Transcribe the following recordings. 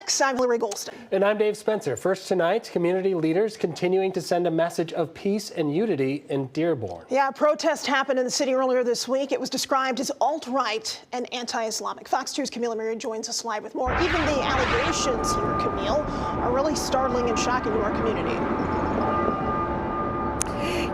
I'm Larry Golston. And I'm Dave Spencer. First tonight, community leaders continuing to send a message of peace and unity in Dearborn. Yeah, a protest happened in the city earlier this week. It was described as alt-right and anti-Islamic. Fox 2's Camille Mary joins us live with more. Even the allegations here, Camille, are really startling and shocking to our community.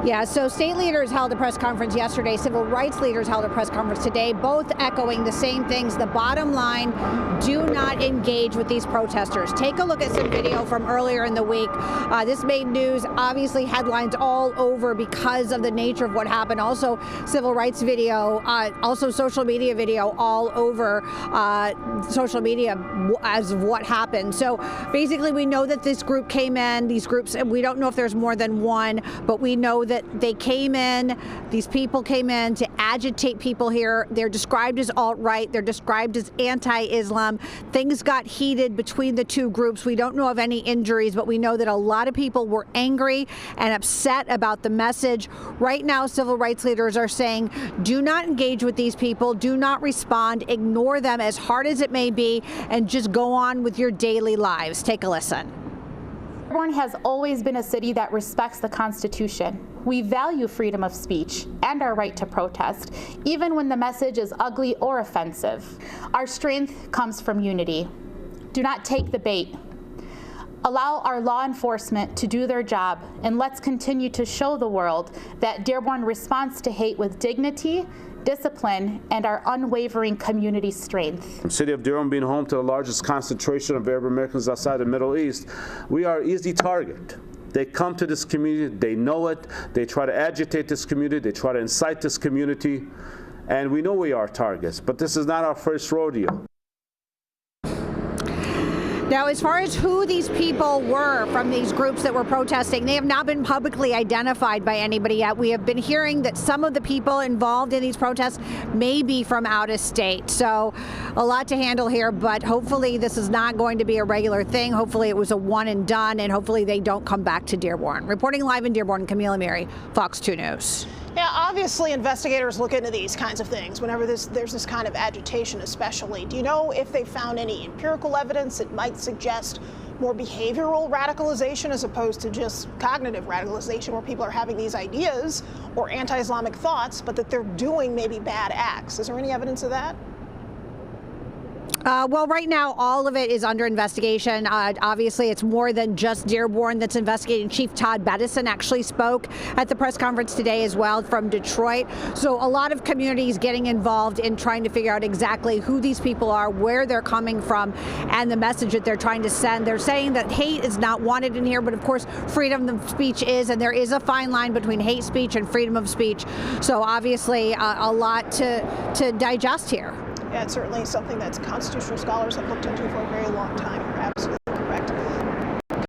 Yeah, so state leaders held a press conference yesterday. Civil rights leaders held a press conference today, both echoing the same things. The bottom line, do not engage with these protesters. Take a look at some video from earlier in the week. This made news, obviously headlines all over because of the nature of what happened. Also civil rights video, also social media video all over social media as of what happened. So basically we know that this group came in, these groups, we don't know if there's more than one, but we know that they came in, these people came in to agitate people here. They're described as alt-right, they're described as anti-Islam. Things got heated between the two groups. We don't know of any injuries, but we know that a lot of people were angry and upset about the message. Right now, civil rights leaders are saying, do not engage with these people, do not respond, ignore them as hard as it may be, and just go on with your daily lives. Take a listen. Dearborn has always been a city that respects the Constitution. We value freedom of speech and our right to protest, even when the message is ugly or offensive. Our strength comes from unity. Do not take the bait. Allow our law enforcement to do their job, and let's continue to show the world that Dearborn responds to hate with dignity, discipline, and our unwavering community strength. The city of Dearborn being home to the largest concentration of Arab Americans outside the Middle East, we are an easy target. They come to this community, they know it, they try to agitate this community, they try to incite this community, and we know we are targets, but this is not our first rodeo. Now, as far as who these people were from these groups that were protesting, they have not been publicly identified by anybody yet. We have been hearing that some of the people involved in these protests may be from out of state. So a lot to handle here, but hopefully this is not going to be a regular thing. Hopefully it was a one and done, and hopefully they don't come back to Dearborn. Reporting live in Dearborn, Camille Mary, Fox 2 News. Yeah, obviously investigators look into these kinds of things whenever there's this kind of agitation especially. Do you know if they found any empirical evidence that might suggest more behavioral radicalization as opposed to just cognitive radicalization where people are having these ideas or anti-Islamic thoughts, but that they're doing maybe bad acts? Is there any evidence of that? Well, right now, all of it is under investigation. Obviously, it's more than just Dearborn that's investigating. Chief Todd Bettison actually spoke at the press conference today as well from Detroit. So a lot of communities getting involved in trying to figure out exactly who these people are, where they're coming from, and the message that they're trying to send. They're saying that hate is not wanted in here, but of course, freedom of speech is, and there is a fine line between hate speech and freedom of speech. So obviously, a lot to digest here. Yeah, it's certainly something that constitutional scholars have looked into for a very long time. You're absolutely